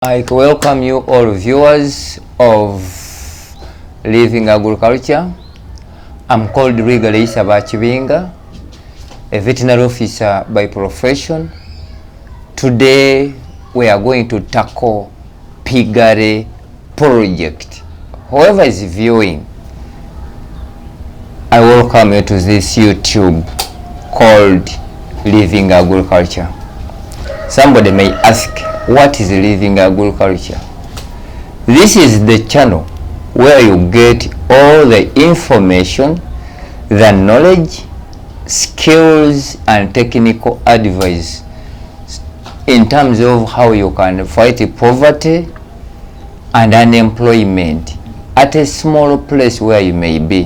I welcome you all viewers of Living Agriculture. I'm called Luigare a veterinary officer by profession. Today we are going to tackle Piggery project. Whoever is viewing, I welcome you to this YouTube called Living Agriculture. Somebody may ask, what is Living Agriculture? This is the channel where you get all the information, the knowledge, skills and technical advice in terms of how you can fight poverty and unemployment at a small place where you may be.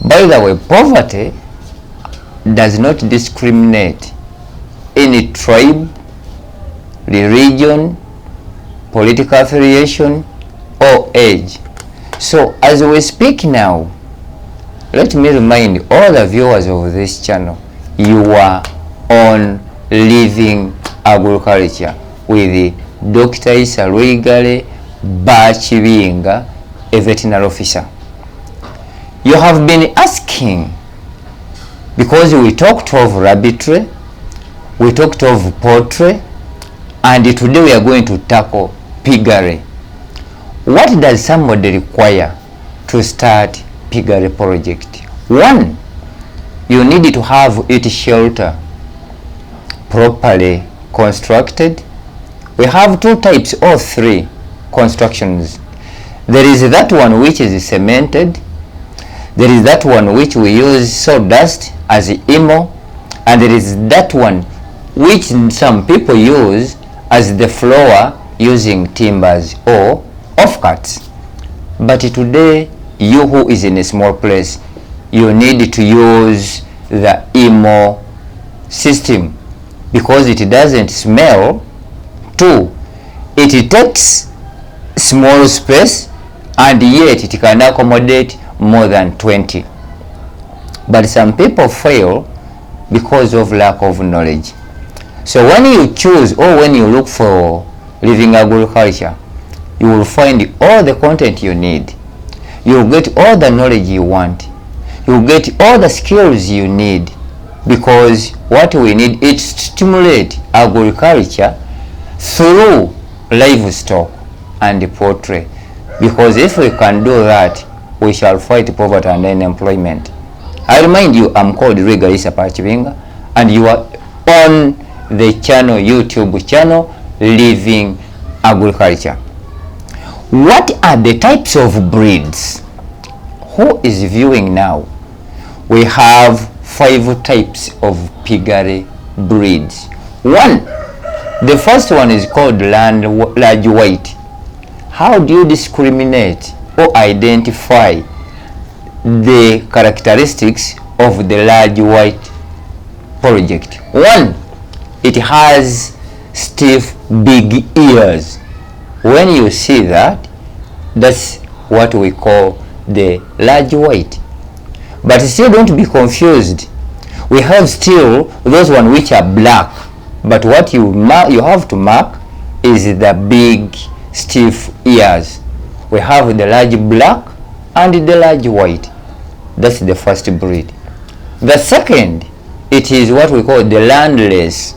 By the way, poverty does not discriminate any tribe, religion, political affiliation or age. So as we speak now, let me remind all the viewers of this channel, you are on Living Agriculture with Dr. Luigare, a veterinary officer. You have been asking, because we talked of rabbitry, we talked of poultry, and today we are going to tackle piggery. What does somebody require to start piggery project? One, you need to have its shelter properly constructed. We have two types or three constructions. There is that one which is cemented. There is that one which we use sawdust as emo, and there is that one which some people use as the floor using timbers or offcuts. But today, you who is in a small place, you need to use the emo system because it doesn't smell. Two, it takes small space and yet it can accommodate more than 20. But some people fail because of lack of knowledge. So when you choose or when you look for Living Agriculture, you will find all the content you need. You will get all the knowledge you want. You will get all the skills you need, because what we need is to stimulate agriculture through livestock and poultry. Because if we can do that, we shall fight poverty and unemployment. I remind you, I'm called Luigare, and you are on the channel, YouTube channel, Living Agriculture. What are the types of breeds? Who is viewing now? We have 5 types of piggery breeds. One, the first one is called large white. How do you discriminate or identify the characteristics of the large white project? One, it has stiff big ears. When you see that, that's what we call the large white. But still don't be confused. We have still those one which are black, but what you have to mark is the big stiff ears. We have the large black and the large white. That's the first breed. The second, it is what we call the landless.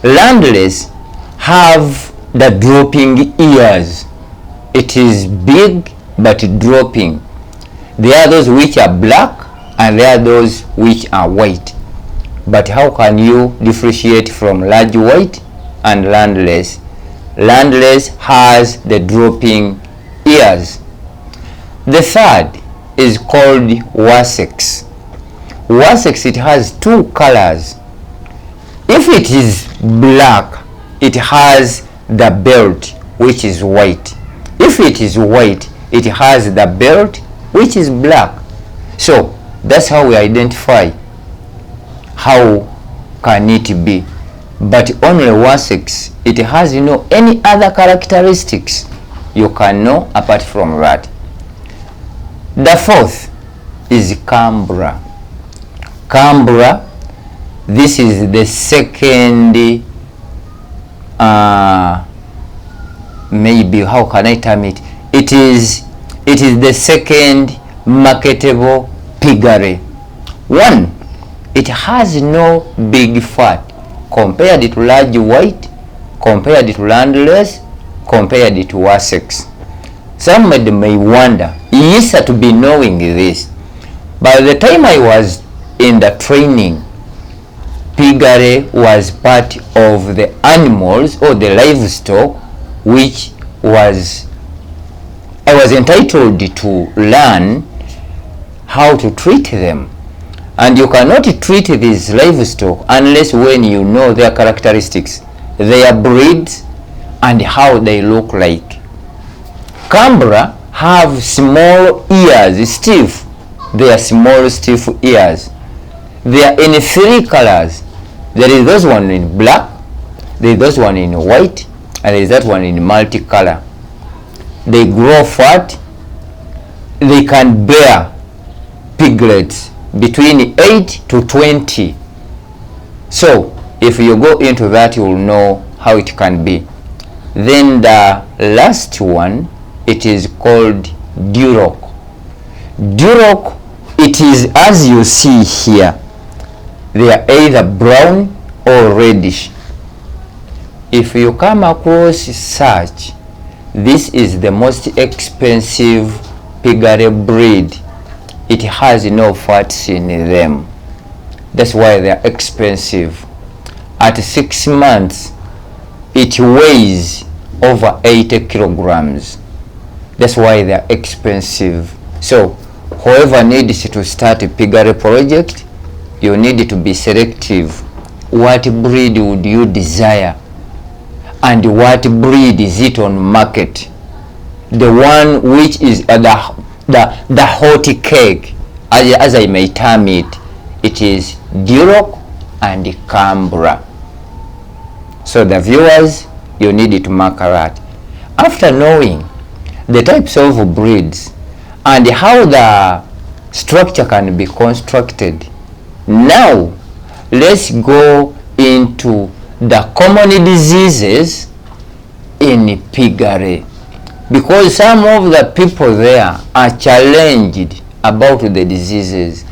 Landless have the dropping ears. It is big but dropping. There are those which are black and there are those which are white. But how can you differentiate from large white and landless? Landless has the dropping ears. The third is called Wessex. Wessex, it has 2 colors. If it is black, it has the belt which is white. If it is white, it has the belt which is black. So that's how we identify how can it be. But only Wessex, it has any other characteristics you can know apart from that. The fourth is Canberra. Canberra, this is the second maybe, how can I term it? It is the second marketable piggery. One, it has no big fat compared to large white, compared to landless, compared to Wessex. Somebody may wonder, yes, to be knowing this. By the time I was in the training, piggery was part of the animals or the livestock which I was entitled to learn how to treat them. And you cannot treat these livestock unless when you know their characteristics, their breeds, and how they look like. Canberra have small ears, stiff. They are small, stiff ears. They are in 3 colors. There is those one in black, there is those one in white, and there is that one in multicolor. They grow fat. They can bear piglets between 8 to 20. So if you go into that, you will know how it can be. Then the last one, it is called Durk. Durk, it is as you see here. They are either brown or reddish. If you come across such, this is the most expensive piggery breed. It has no fats in them. That's why they are expensive. At 6 months, it weighs over 80 kilograms. That's why they are expensive. So whoever needs to start a piggery project, you need to be selective. What breed would you desire? And what breed is it on market? The one which is the hot cake, as I may term it, it is Durk and Canberra. So the viewers, you need to mark that. After knowing the types of breeds and how the structure can be constructed, now let's go into the common diseases in piggery, because some of the people there are challenged about the diseases.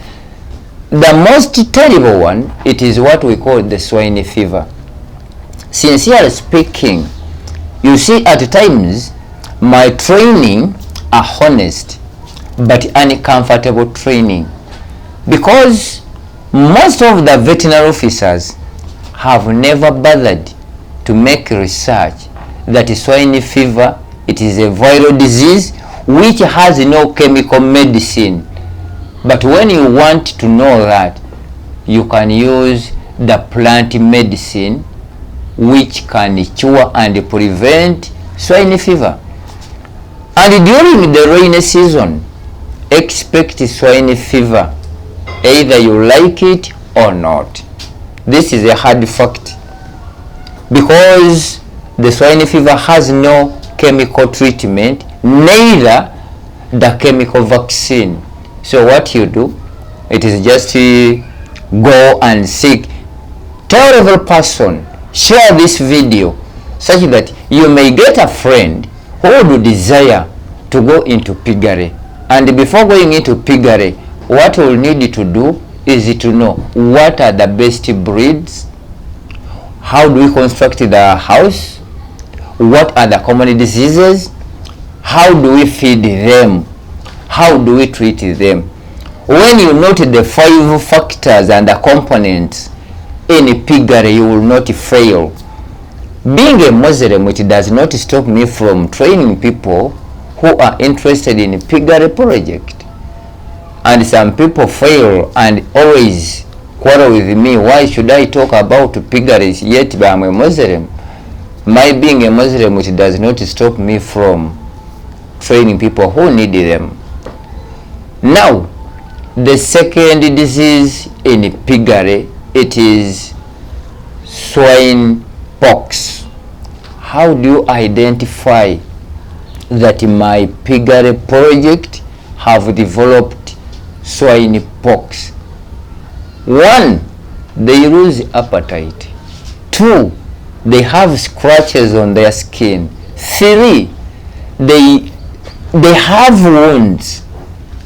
The most terrible one, it is what we call the swine fever. Sincerely speaking, you see, at times my training are honest but uncomfortable training, because most of the veterinary officers have never bothered to make research that swine fever, it is a viral disease which has no chemical medicine. But when you want to know that, you can use the plant medicine which can cure and prevent swine fever. And during the rainy season, expect swine fever, either you like it or not. This is a hard fact, because the swine fever has no chemical treatment, neither the chemical vaccine. So what you do, it is just go and seek. Tell every person, share this video such that you may get a friend who would desire to go into piggery. And before going into piggery, what we'll need to do is to know what are the best breeds, how do we construct the house, what are the common diseases, how do we feed them, how do we treat them. When you note the 5 factors and the components in piggery, you will not fail. Being a Muslim, it does not stop me from training people who are interested in piggery project. And some people fail and always quarrel with me, why should I talk about piggeries yet I'm a Muslim? My being a Muslim, it does not stop me from training people who need them. Now, the second disease in piggery, it is swine box. How do you identify that my piggery project have developed swine pox? 1, they lose appetite. 2, they have scratches on their skin. 3, they have wounds.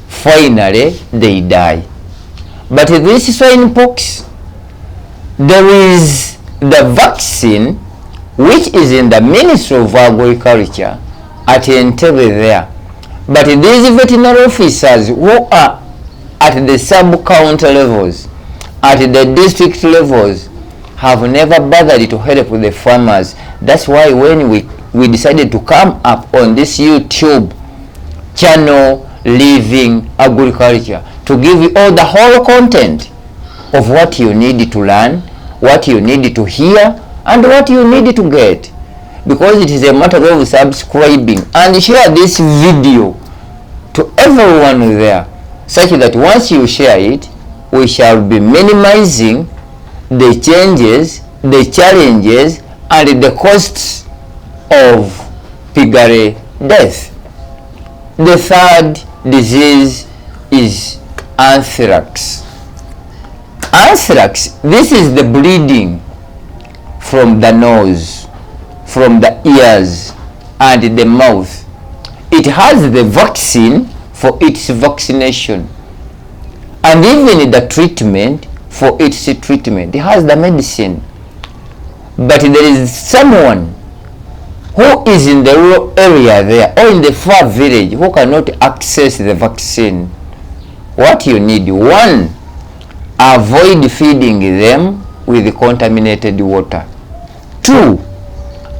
Finally, they die. But this swine pox, there is the vaccine which is in the Ministry of Agriculture at Entebbe there. But these veterinary officers who are at the sub-county levels, at the district levels, have never bothered to help the farmers. That's why when we decided to come up on this YouTube channel, Living Agriculture, to give you all the whole content of what you need to learn, what you need to hear, and what you need to get. Because it is a matter of subscribing and share this video to everyone there, such that once you share it, we shall be minimizing the changes, the challenges, and the costs of piggery death. The third disease is anthrax. Anthrax, this is the bleeding from the nose, from the ears, and the mouth. It has the vaccine for its vaccination, and even the treatment for its treatment. It has the medicine. But there is someone who is in the rural area there or in the far village who cannot access the vaccine. What you need: 1, avoid feeding them with contaminated water. 2,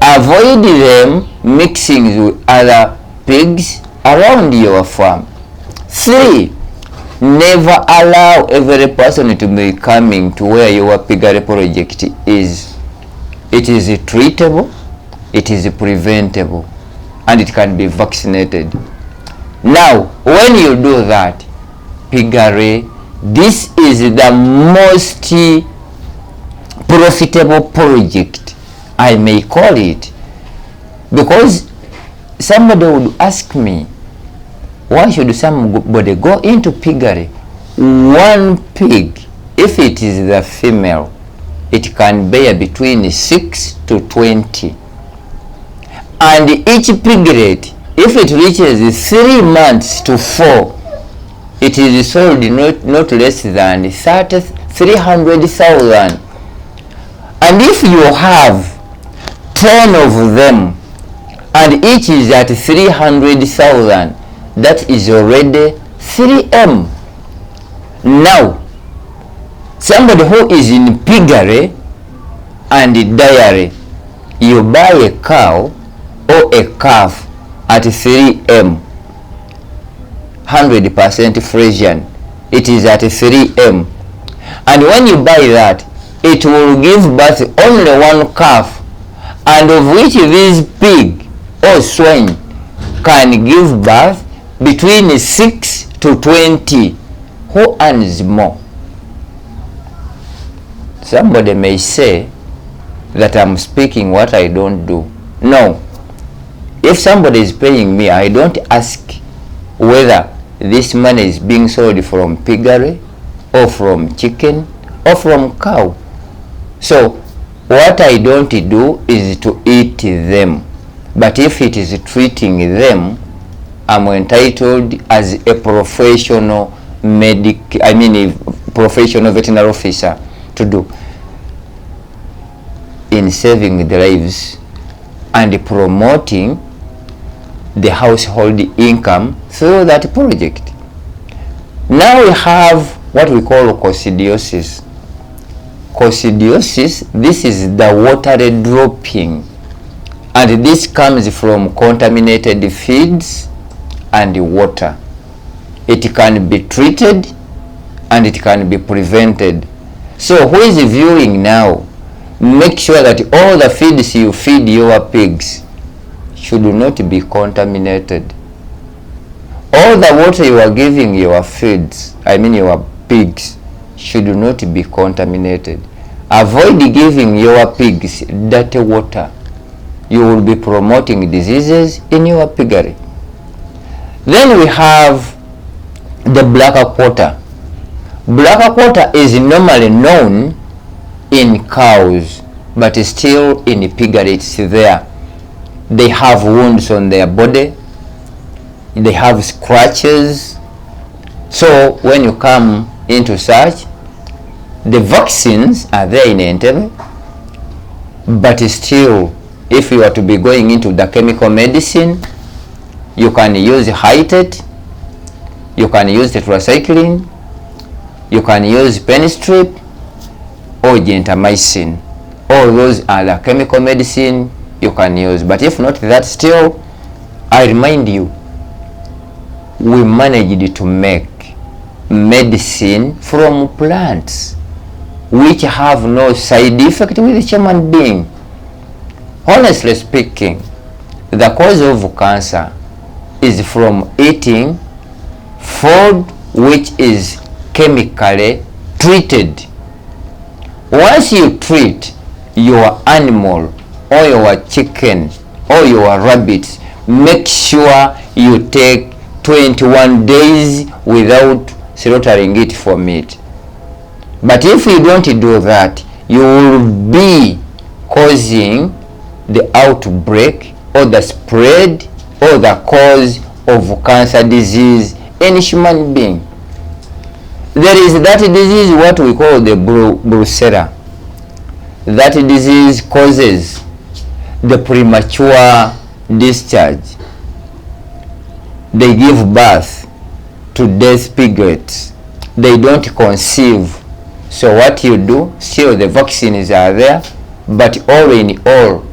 avoid them mixing with other pigs around your farm. 3, never allow every person to be coming to where your piggery project is. It is treatable, it is preventable, and it can be vaccinated. Now, when you do that, piggery, this is the most profitable project, I may call it, because somebody would ask me, why should somebody go into piggery? One pig, if it is the female, it can bear between 6 to 20. And each piglet, if it reaches 3 months to 4, it is sold not less than 300,000. And if you have 10 of them, and each is at 300,000, that is already 3M. Now, somebody who is in piggery and dairy, you buy a cow or a calf at 3M, 100% Frisian, it is at 3M. And when you buy that, it will give birth only 1 calf, and of which this pig or swine can give birth between 6 to 20. Who earns more? Somebody may say that I'm speaking what I don't do. No. If somebody is paying me, I don't ask whether this money is being sold from piggery or from chicken or from cow. So what I don't do is to eat them. But if it is treating them, I'm entitled as a professional professional veterinary officer to do in saving the lives and promoting the household income through that project. Now we have what we call Corsidiosis. Corsidiosis, this is the watery dropping, and this comes from contaminated feeds and water. It can be treated and it can be prevented. So who is viewing now, make sure that all the feeds you feed your pigs should not be contaminated. All the water you are giving your feeds, your pigs, should not be contaminated. Avoid giving your pigs dirty water. You will be promoting diseases in your piggery. Then we have the black quarter. Black quarter is normally known in cows, but still in piggery it's there. they have wounds on their body, they have scratches. So when you come into such, the vaccines are there in Entebbe, but still, if you are to be going into the chemical medicine, you can use Hytet, you can use tetracycline, you can use Penistrip or gentamicin. All those are the chemical medicine you can use. But if not that, still, I remind you, we managed to make medicine from plants which have no side effect with the human being. Honestly speaking, the cause of cancer is from eating food which is chemically treated. Once you treat your animal or your chicken or your rabbits, make sure you take 21 days without slaughtering it for meat. But if you don't do that, you will be causing the outbreak or the spread or the cause of cancer disease in human being. There is that disease what we call the brucella. That disease causes the premature discharge. They give birth to dead piglets. They don't conceive. So what you do, still the vaccines are there, but all in all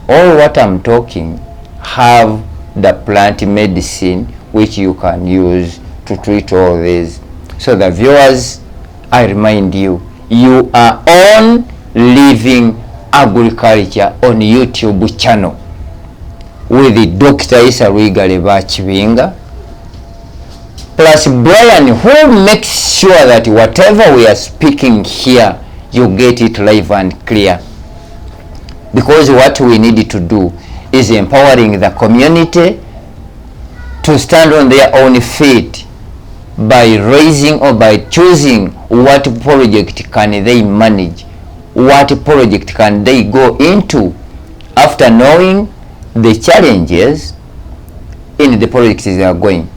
what I'm talking have the plant medicine which you can use to treat all these. So the viewers, I remind you, you are on Living Agriculture on YouTube channel with the Dr. Luigare Bakibinga plus Brian, who makes sure that whatever we are speaking here, you get it live and clear. Because what we need to do is empowering the community to stand on their own feet by raising or by choosing what project can they manage, what project can they go into after knowing the challenges in the projects they are going,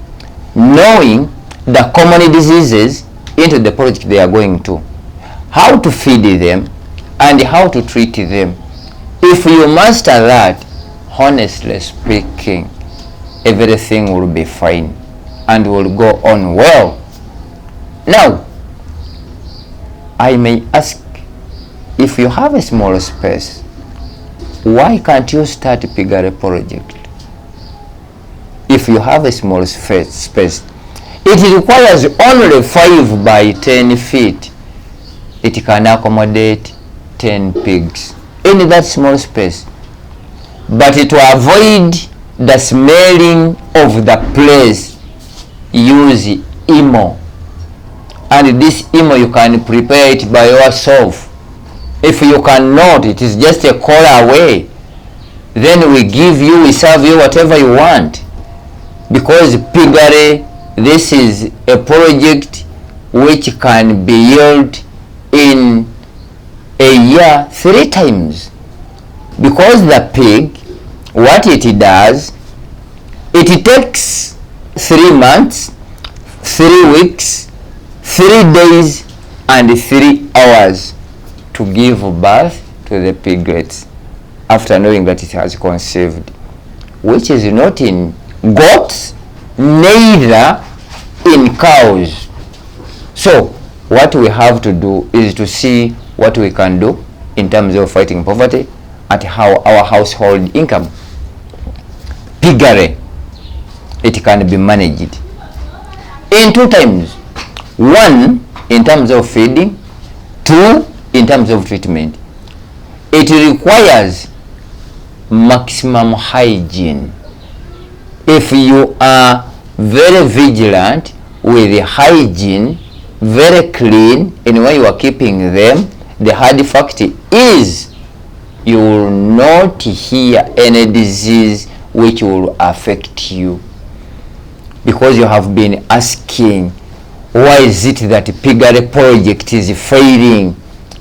knowing the common diseases into the project they are going to, how to feed them and how to treat them. If you master that, honestly speaking, everything will be fine and will go on well. Now, I may ask, if you have a small space, why can't you start a Piggery project? If you have a small space, it requires only 5 by 10 feet. It can accommodate 10 pigs in that small space. But to avoid the smelling of the place, use emo. And this emo you can prepare it by yourself. If you cannot, it is just a call away. Then we serve you whatever you want. Because Piggery, this is a project which can be yield in a year 3 times. Because the pig, what it does, it takes 3 months, 3 weeks, 3 days and 3 hours to give birth to the piglets after knowing that it has conceived, which is not in goats, neither in cows. So what we have to do is to see what we can do in terms of fighting poverty at how our household income. Piggery, it can be managed in 2 times. 1, in terms of feeding. 2, in terms of treatment. It requires maximum hygiene. If you are very vigilant with the hygiene, very clean in when you are keeping them, the hard fact is you will not hear any disease which will affect you. Because you have been asking, why is it that Piggery project is failing?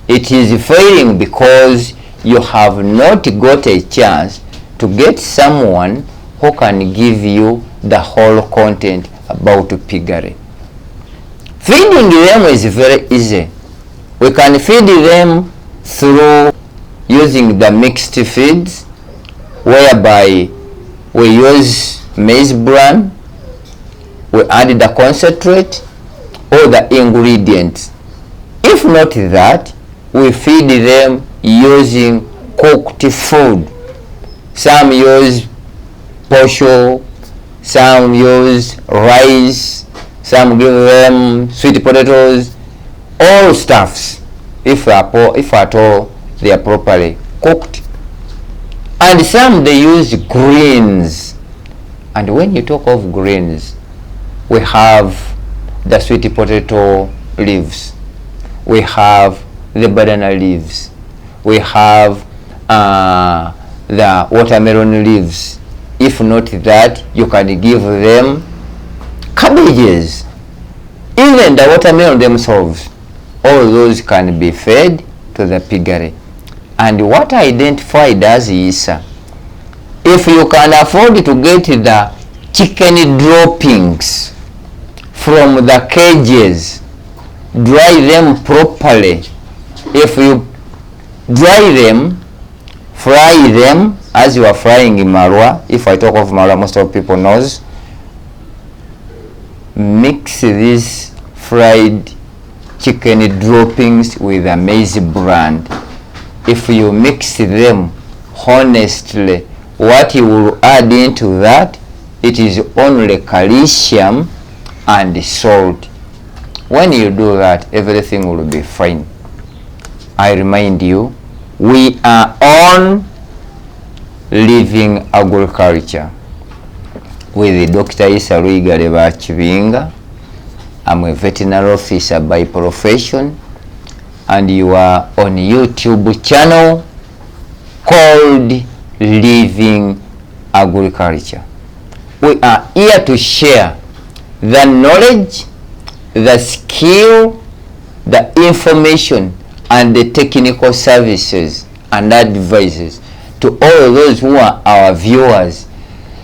It is failing because you have not got a chance to get someone who can give you the whole content about piggery. Feeding them is very easy. We can feed them through using the mixed feeds, whereby we use maize bran, we add the concentrate or the ingredients. If not that, we feed them using cooked food. Some use posho, some use rice, some give them sweet potatoes, all stuffs, if at all they are properly cooked. And some they use greens. And when you talk of greens, we have the sweet potato leaves, we have the banana leaves, we have the watermelon leaves. If not that, you can give them cabbages, even the watermelon themselves. All those can be fed to the piggery. And what I identified as is, if you can afford to get the chicken droppings from the cages, dry them properly. If you dry them, fry them as you are frying in marwa. If I talk of marwa, most of people knows. Mix these fried chicken droppings with a maize bran. If you mix them honestly, what you will add into that, it is only calcium and salt. When you do that, everything will be fine. I remind you, we are on living agriculture with Dr. Luigare Bachibinga. I'm a veterinary officer by profession, and you are on YouTube channel called Living Agriculture. We are here to share the knowledge, the skill, the information, and the technical services and advices to all those who are our viewers.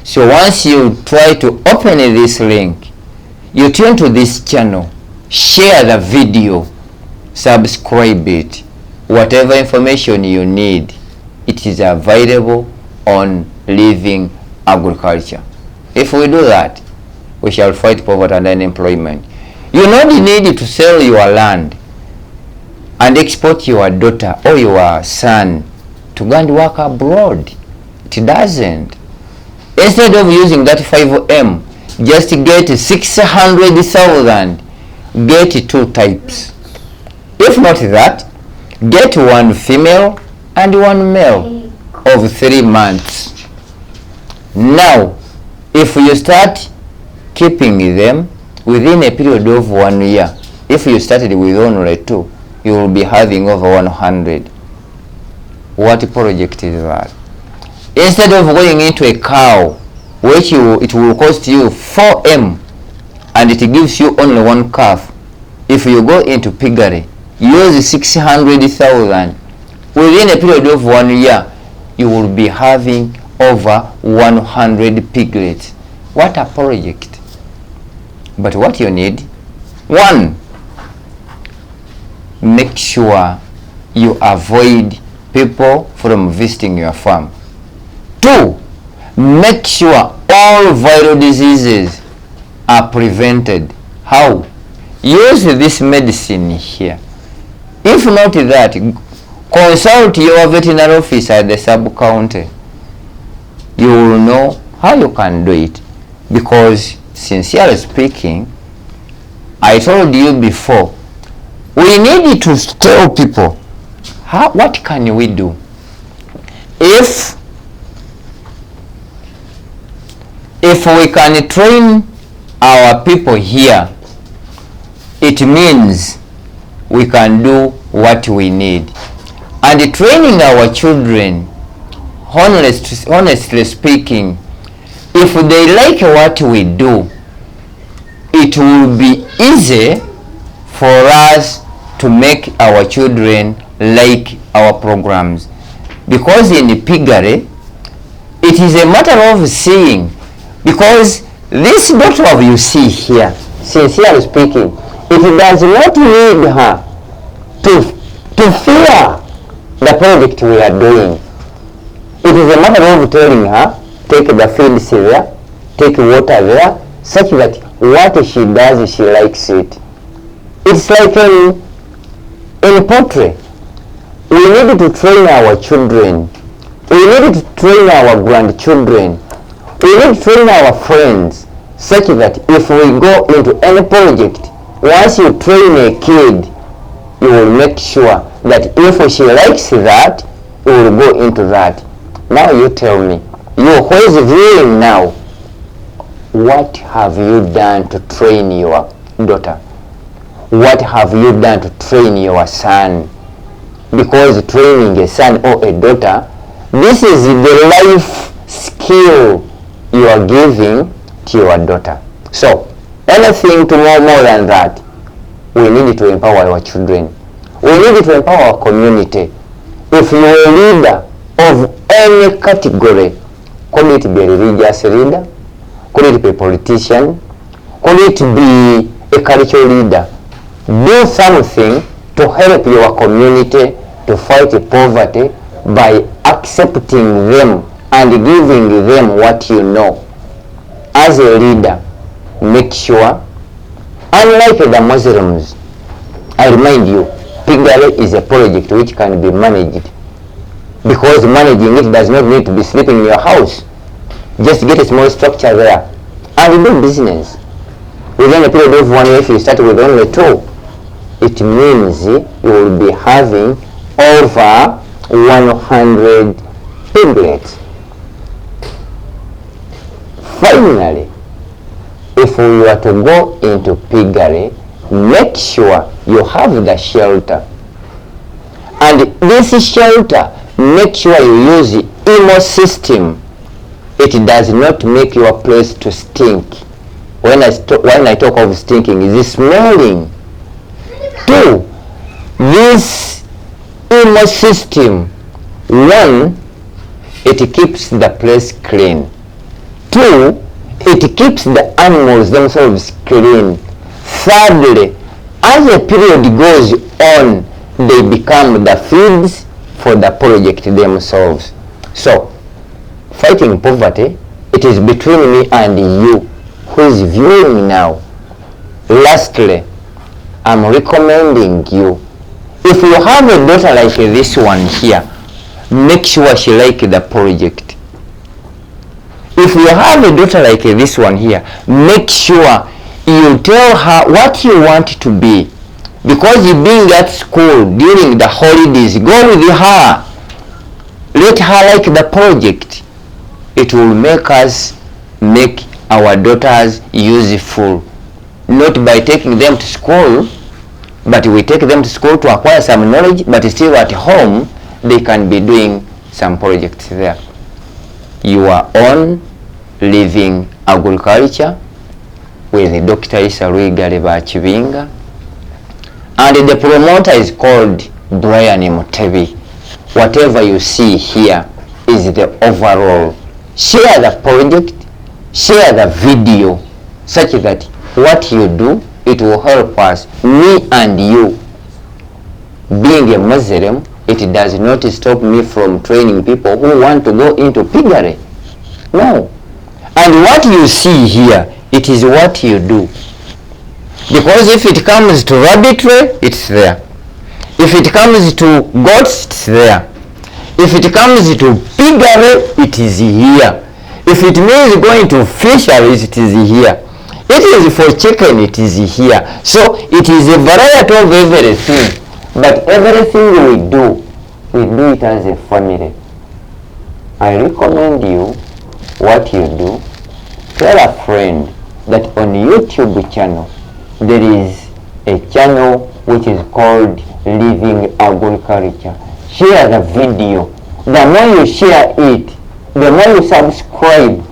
So once you try to open this link, you tune to this channel, share the video, subscribe it. Whatever information you need, it is available on Living Agriculture. If we do that, we shall fight poverty and unemployment. You not need to sell your land and export your daughter or your son to go and work abroad. It doesn't. Instead of using that 5M, just get 600,000. Get 2 types. If not that, get 1 female and 1 male of 3 months. Now, if you start keeping them within a period of 1 year, if you started with only 2, you will be having over 100. What project is that? Instead of going into a cow, which it will cost you 4M, and it gives you only 1 calf, if you go into piggery, use 600,000, within a period of 1 year, you will be having over 100 piglets. What a project. But what you need, 1, make sure you avoid people from visiting your farm. 2, make sure all viral diseases are prevented. How? Use this medicine here. If not that, consult your veterinary officer at the sub-county. You will know how you can do it. Because, sincerely speaking, I told you before, we need to tell people, what can we do? If we can train our people here, it means we can do what we need. And training our children, honestly speaking, if they like what we do, it will be easy for us to make our children like our programs. Because in piggery, it is a matter of seeing, because this daughter of you see here, sincerely speaking, it does not need her to fear the project we are doing. It is a matter of telling her, take the feeds there, take water there, such that what she does, she likes it. It's like in poultry. We need to train our children. We need to train our grandchildren. We need to train our friends, such that if we go into any project, once you train a kid, you will make sure that if she likes that, you will go into that. Now you tell me, you who is viewing now, what have you done to train your daughter? What have you done to train your son? Because training a son or a daughter, this is the life skill you are giving to your daughter. So anything to know more than that, we need to empower our children. We need to empower our community. If you are a leader of any category, could it be a religious leader, could it be a politician, could it be a cultural leader, do something to help your community to fight poverty by accepting them and giving them what you know. As a leader, make sure, unlike the Muslims, I remind you, Piggery is a project which can be managed, because managing it does not need to be sleeping in your house. Just get a small structure there and do business. Within a period of 1 year, if you start with only 2, it means you will be having over 100 piglets. Finally, if we were to go into piggery, make sure you have the shelter. And this shelter, make sure you use the emo system. It does not make your place to stink. When I talk of stinking, it is smelling. 2, this emo system, 1, it keeps the place clean. 2, it keeps the animals themselves clean. Thirdly, as the period goes on, they become the feeds for the project themselves. So, fighting poverty, it is between me and you who is viewing now. Lastly, I'm recommending you, if you have a daughter like this one here, make sure she likes the project. If you have a daughter like this one here, make sure you tell her what you want to be. Because you being at school during the holidays, go with her. Let her like the project. It will make us make our daughters useful. Not by taking them to school, but we take them to school to acquire some knowledge, but still at home they can be doing some projects there. You are on Living Agriculture with Dr. Luigare Bakibinga, and the promoter is called Brian Mutebi. Whatever you see here is the overall. Share the project, share the video, such that what you do, it will help us, me and you. Being a Muslim, it does not stop me from training people who want to go into piggery. No. And what you see here, it is what you do. Because if it comes to rabbitry, it's there. If it comes to goats, it's there. If it comes to piggery, it is here. If it means going to fisheries, it is here. It is for chicken, it is here. So it is a variety of everything. But everything we do it as a family. I recommend you, what you do, tell a friend that on YouTube channel, there is a channel which is called Living Agriculture. Share the video. The more you share it, the more you subscribe,